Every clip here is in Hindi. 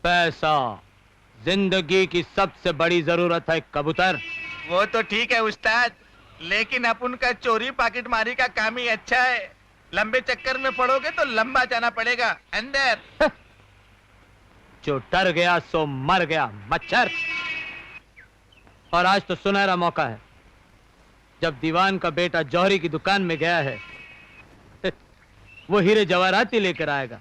पैसा जिंदगी की सबसे बड़ी जरूरत है कबूतर। वो तो ठीक है उस्ताद, लेकिन अपन का चोरी पाकिट मारी का काम ही अच्छा है। लंबे चक्कर में पड़ोगे तो लंबा जाना पड़ेगा अंदर। जो डर गया सो मर गया मच्छर। और आज तो सुनहरा मौका है, जब दीवान का बेटा जौहरी की दुकान में गया है। वो हीरे जवाहरात ही लेकर आएगा,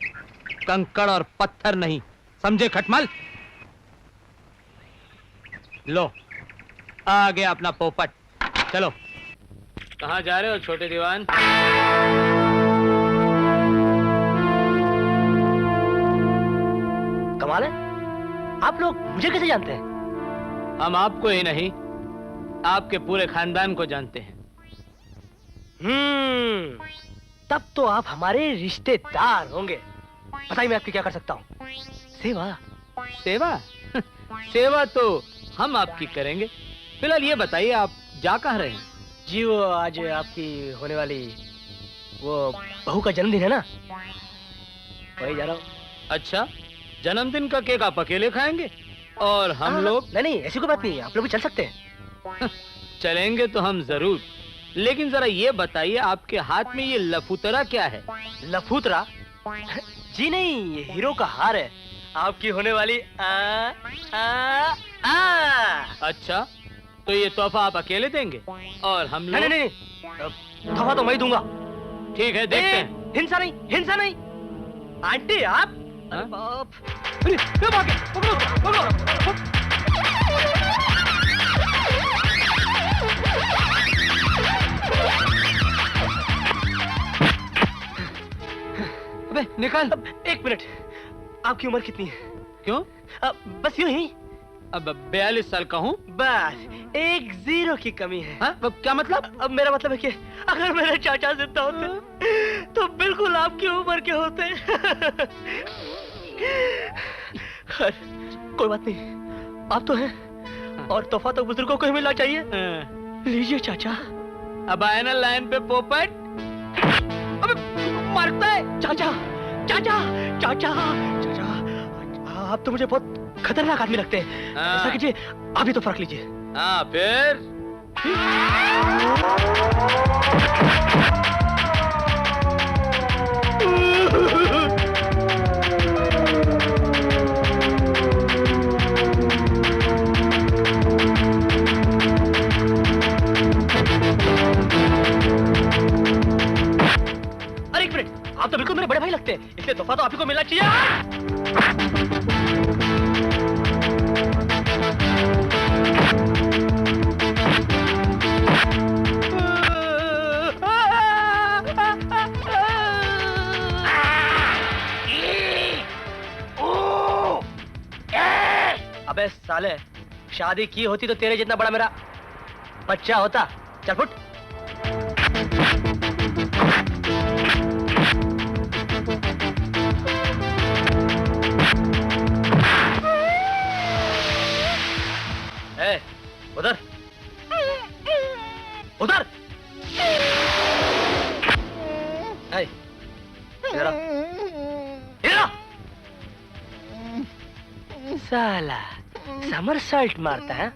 कंकड़ और पत्थर नहीं, समझे खटमल? लो आ गया अपना पोपट। चलो। कहाँ जा रहे हो छोटे दीवान? कमाल है, आप लोग मुझे कैसे जानते हैं? हम आपको ही नहीं, आपके पूरे खानदान को जानते हैं। तब तो आप हमारे रिश्तेदार होंगे। बताइए मैं आपकी क्या कर सकता हूँ? सेवा। सेवा? सेवा तो हम आपकी करेंगे। फिलहाल ये बताइए आप जा कहाँ रहे हैं? जी वो आज आपकी होने वाली वो बहू का जन्मदिन है ना, वही जा रहा हूँ। अच्छा, जन्मदिन का केक आप अकेले खाएंगे और हम लोग? नहीं ऐसी कोई बात नहीं है, आप लोग भी चल सकते हैं। चलेंगे तो हम जरूर, लेकिन जरा ये बताइए आपके हाथ में ये लफूतरा क्या है? लफूतरा? जी नहीं, ये हीरो का हार है, आपकी होने वाली अच्छा, तो ये तोहफा आप अकेले देंगे और हम लोग? नहीं, तोहफा तो मैं ही दूंगा। ठीक है, देखते हैं। हिंसा नहीं, हिंसा नहीं। आंटी आप? अरे बाप, पकड़ो। अबे निकल। एक मिनट, आपकी उम्र कितनी है? क्यों? बस यूं ही। अब 42 साल का हूँ। बस एक 0 की कमी है। अब क्या मतलब? अब मेरा मतलब है कि अगर मेरे चाचा जिंदा होते तो बिल्कुल आपकी उम्र के होते। खैर कोई बात नहीं, आप तो हैं और तोहफा तो बुजुर्गों को ही मिलना चाहिए। लीजिए चाचा। अब आए ना लाइन पे पोपट। अबे मारता है। चाचा चाचा चाचा चाचा, आप तो मुझे बहुत खतरनाक आदमी लगते हैं। ऐसा कीजिए, अभी तो फर्क लीजिए। हाँ फिर? अरे एक मिनट, आप तो बिल्कुल मेरे बड़े भाई लगते हैं, इसलिए तोहफा तो आप ही को मिलना चाहिए। अबे साले, शादी की होती तो तेरे जितना बड़ा मेरा बच्चा होता। चल फुट। उधर उधर। इधर आ। साला समरसॉल्ट मारता है।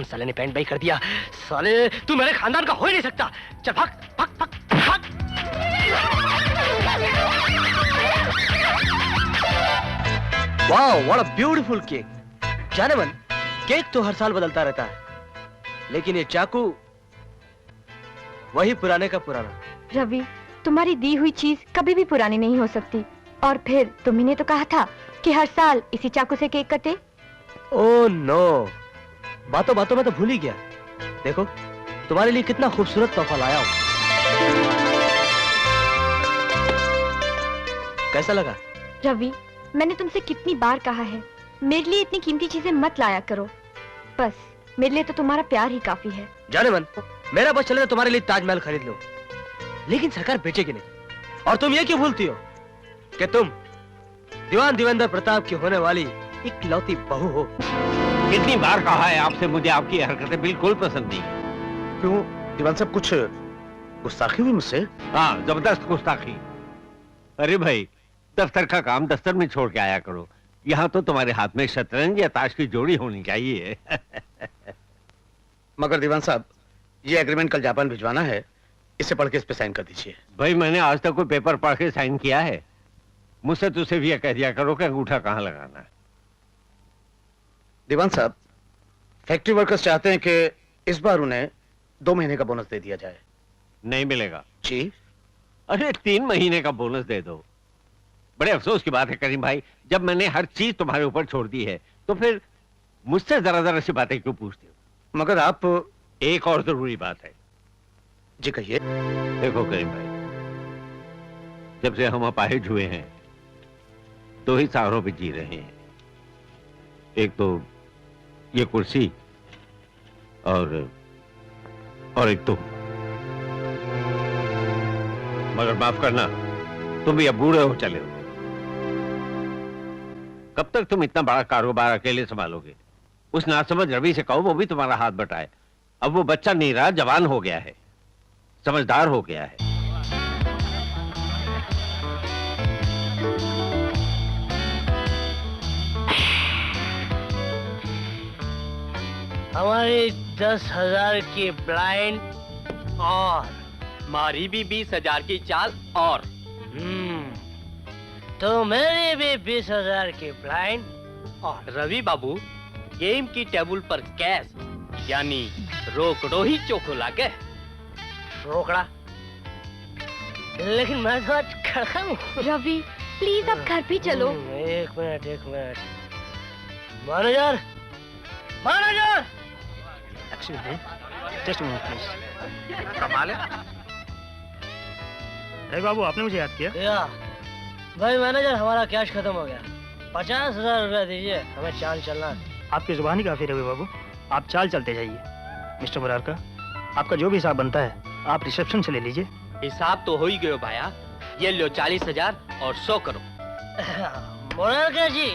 साले ने पैंट बाई कर दिया। साले तू मेरे खानदान का हो ही नहीं सकता। चल भाग भाग भाग भाग। Wow, what a beautiful cake. जाने मन, केक तो हर साल बदलता रहता है, लेकिन ये चाकू वही पुराने का पुराना। रवि, तुम्हारी दी हुई चीज कभी भी पुरानी नहीं हो सकती। और फिर तुम ही ने तो कहा था कि हर साल इसी चाकू से केक कटे। ओह नो, बातों बातों में तो भूल ही गया। देखो तुम्हारे लिए कितना खूबसूरत तोहफा लाया हूं। कैसा लगा? रवि, मैंने तुमसे कितनी बार कहा है, मेरे लिए इतनी कीमती चीजें मत लाया करो। बस मेरे लिए तो तुम्हारा प्यार ही काफी है। जाने मन, मेरा बस चले तो तुम्हारे लिए ताजमहल खरीद लो, लेकिन सरकार बेचेगी नहीं। और तुम ये क्यों भूलती हो कि तुम दीवान देवेंद्र प्रताप की होने वाली इकलौती बहू हो। कितनी बार कहा है आपसे, मुझे आपकी हरकतें बिल्कुल पसंद नहीं। क्यों दीवान साहब, कुछ गुस्ताखी हुई मुझसे? हाँ, जबरदस्त गुस्ताखी। अरे भाई, दफ्तर का काम दफ्तर में छोड़ के आया करो। यहाँ तो तुम्हारे हाथ में शतरंज या ताश की जोड़ी होनी चाहिए। मगर दीवान साहब, ये एग्रीमेंट कल जापान भिजवाना है, इसे पढ़ के इस पे साइन कर दीजिए। भाई, मैंने आज तक कोई पेपर पढ़ के साइन किया है? मुझसे तो सिर्फ ये कह दिया करो कि अंगूठा कहाँ लगाना है। दीवान साहब, फैक्ट्री वर्कर्स चाहते हैं कि इस बार उन्हें 2 महीने का बोनस दे दिया जाए। नहीं मिलेगा। जी? अरे 3 महीने का बोनस दे दो। बड़े अफसोस की बात है करीम भाई, जब मैंने हर चीज तुम्हारे ऊपर छोड़ दी है तो फिर मुझसे जरा जरा सी बातें क्यों पूछते हो? मगर आप... एक और जरूरी बात है। जी कहिए। देखो करीम भाई, जब से हम अपाहिज हुए हैं 2 ही सहारों पे जी रहे हैं। एक तो ये कुर्सी और एक तो मगर माफ करना, तुम भी अब बूढ़े हो चले हो। कब तक तुम इतना बड़ा कारोबार अकेले संभालोगे? उस नासमझ रवि से कहो वो भी तुम्हारा हाथ बटाए। अब वो बच्चा नहीं रहा, जवान हो गया है, समझदार हो गया है। हमारी 10,000 की ब्लाइंड और मारी भी 20,000 की चाल और तो मेरी भी 20,000 की ब्लाइंड और रवि बाबू, गेम की टेबल पर कैश यानी रोकड़ो ही चोखो लागे। रोकड़ा, लेकिन मैं तो आज खड़ा हूँ। रवि प्लीज अब घर भी चलो। एक minute. Manager, manager, excuse me, just minute please. कमाल है। अरे बाबू, आपने मुझे याद किया? या भाई मैनेजर, हमारा कैश खत्म हो गया। 50,000 रुपया दीजिए, हमें चाल चलना है। आपकी जुबानी काफी रवि बाबू, आप चाल चलते जाइए। मिस्टर मुरारका, आपका जो भी हिसाब बनता है आप रिसेप्शन से ले लीजिए। हिसाब तो हो ही गयो भाया। ये लो 40,000 और 100 करो। मुरारका जी,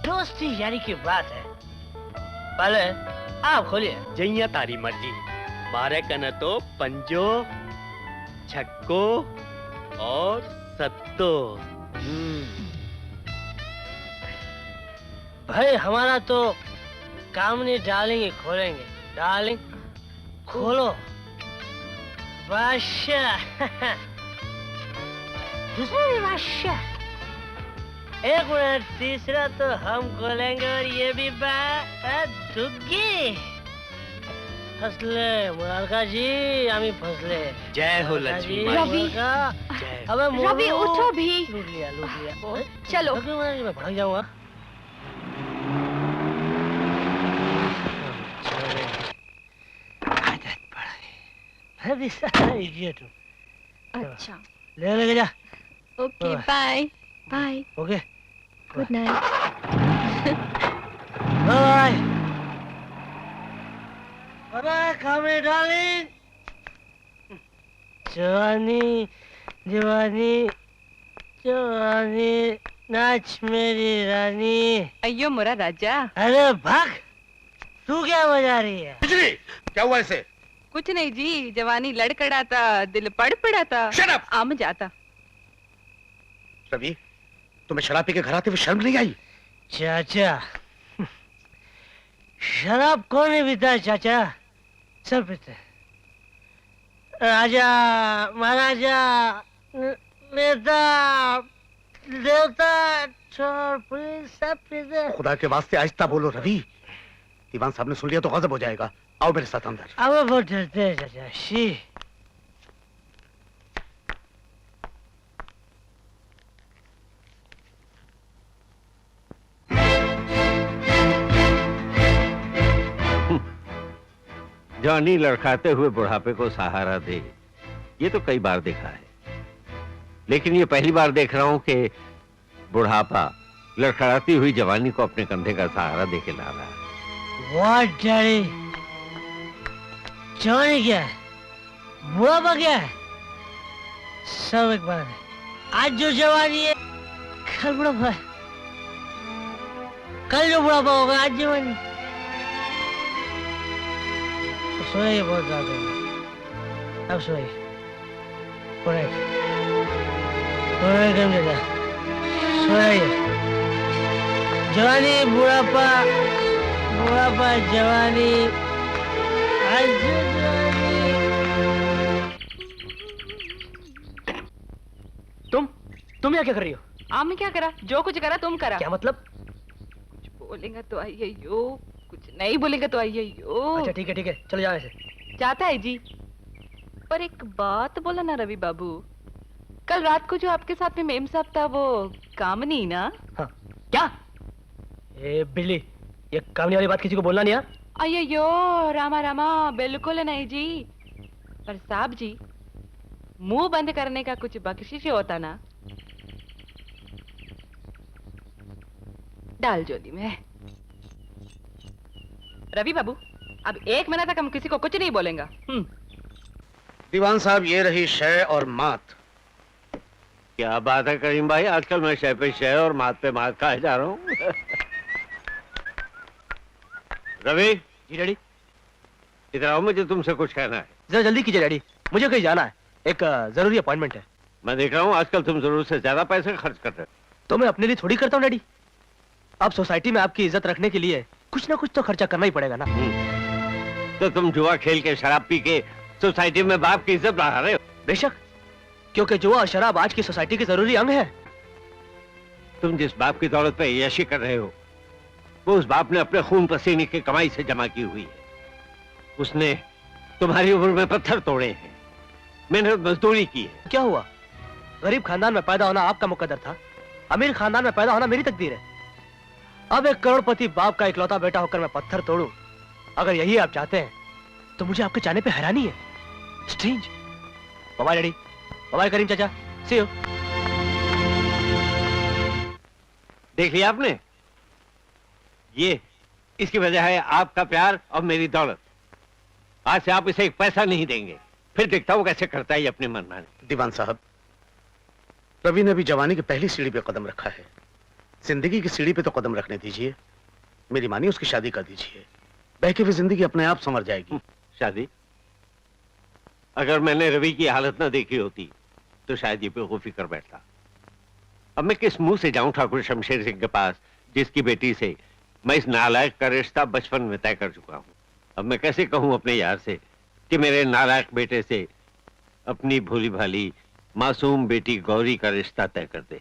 दोस्ती यारी की बात है। पहले आप खोलिए। जैया तारी मर्जी। मारे कन तो पंजो, छक्को और सत्तो। भाई हमारा तो काम नहीं, डार्लिंग ही खोलेंगे। डार्लिंग खोलो। बादशाह, दूसरा भी बादशाह। 1 मिनट, तीसरा तो हम खोलेंगे और ये भी दुग्गी। फसले मुरारका जी, आमी फसले। जय हो लक्ष्मी माई। रवि, जय। अबे रवि उठो भी। लूट लिया। चलो। मैं भाग जाऊंगा। अभी सारा इडियट हूँ। अच्छा, ले जा। Okay, bye bye. Okay, good night. Bye bye. Come darling. जवानी जवानी जवानी, नाच मेरी रानी। अयो मोरा राजा। अरे भाग, तू क्या बजा रही है? बिजली, क्या हुआ इसे? कुछ नहीं जी, जवानी लड़खड़ाता, दिल पड़ पड़ाता, आम जाता। रवि, तुम्हें शराब पी के घर आते हुए शर्म नहीं आई? चाचा, शराब कौन नहीं पीता चाचा, सब पीते। राजा, महाराजा, नेता, देवता, चोर, पुलिस, सब पीते। खुदा के वास्ते आहिस्ता बोलो रवि, दीवान साहब ने सुन लिया तो गजब हो जाएगा। आओ मेरे साथ अंदर। अब बहुत डरते हैं चाचा। शी, जवानी लड़खाते हुए बुढ़ापे को सहारा दे, ये तो कई बार देखा है, लेकिन ये पहली बार देख रहा हूं कि बुढ़ापा लड़खड़ाती हुई जवानी को अपने कंधे का सहारा देके ला रहा है। व्हाट डैडी, जवानी क्या है, बुढ़ापा क्या है, सब एक बात है। आज जो जवानी है कल बुढ़ापा है, कल जो बुढ़ापा होगा आज जवानी। तो सोए बहुत ज्यादा अब सोइए। कम चाचा, सोइए। जवानी बुढ़ापा, बुढ़ापा जवानी, आज जवानी। तुम यहाँ क्या कर रही हो? मैं क्या करा? जो कुछ करा तुम करा। क्या मतलब? कुछ बोलेगा तो आइए यो, कुछ नहीं बोलेगा तो आइए यो। अच्छा ठीक है, चलो जाओ ऐसे। जाता है जी। पर एक बात बोला ना रवि बाबू, कल रात को जो आपके साथ में मेम साहब था वो कामनी ना? हाँ। क्या? ए बिल्ली, ये कामनी वाली बात किसी को बोलना नहीं है? अयो रामा रामा, बिल्कुल नहीं जी। पर साहब जी, मुंह बंद करने का कुछ बख्शिश होता ना, डाल जोली में। रवि बाबू, अब 1 महीना तक हम किसी को कुछ नहीं बोलेंगे। दीवान साहब, ये रही शय और मात। क्या बात है करीम भाई, आजकल मैं शय पे शय और मात पे मात खाए जा रहा हूँ। रवि। जी डैडी। इधर आओ, मुझे तुमसे कुछ कहना है। जरा जल्दी कीजिए डैडी, मुझे कहीं जाना है, एक जरूरी अपॉइंटमेंट है। मैं देख रहा हूँ आजकल तुम जरूरत से ज्यादा पैसे खर्च कर रहे हो। तो मैं अपने लिए थोड़ी करता हूँ डैडी। अब सोसाइटी में आपकी इज्जत रखने के लिए कुछ ना कुछ तो खर्चा करना ही पड़ेगा ना। तो तुम जुआ खेल के, शराब पी के सोसाइटी में बाप की इज्जत बढ़ा रहे हो। बेशक, क्योंकि जुआ और शराब आज की सोसाइटी के जरूरी अंग है। तुम जिस बाप की दौलत पे यशी कर रहे हो, वो उस बाप ने अपने खून पसीने की कमाई से जमा की हुई है। उसने तुम्हारी उम्र में पत्थर तोड़े हैं, मेहनत मजदूरी की है। क्या हुआ? गरीब खानदान में पैदा होना आपका मुकद्दर था, अमीर खानदान में पैदा होना मेरी तकदीर है। अब एक करोड़पति बाप का इकलौता बेटा होकर मैं पत्थर तोड़ूं, अगर यही आप चाहते हैं तो मुझे आपके जाने पे हैरानी है। स्ट्रेंज। बाय डैडी, बाय करीम चाचा, सी यू। देख लिया आपने? ये इसकी वजह है आपका प्यार और मेरी दौलत। आज से आप इसे एक पैसा नहीं देंगे, फिर देखता हूँ कैसे करता है ये अपनी मनमानी। दीवान साहब, रवि ने भी जवानी की पहली सीढ़ी पे कदम रखा है, जिंदगी की सीढ़ी पे तो कदम रखने दीजिए। मेरी मानिए, उसकी शादी कर दीजिए, बहकी हुई जिंदगी अपने आप संवर जाएगी। शादी? अगर मैंने रवि की हालत न देखी होती तो शायद ये बेवकूफी कर बैठता। अब मैं किस मुंह से जाऊं ठाकुर शमशेर सिंह के पास, जिसकी बेटी से मैं इस नालायक का रिश्ता बचपन में तय कर चुका हूं। अब मैं कैसे कहूं अपने यार से कि मेरे नालायक बेटे से अपनी भोली भाली मासूम बेटी गौरी का रिश्ता तय कर दे।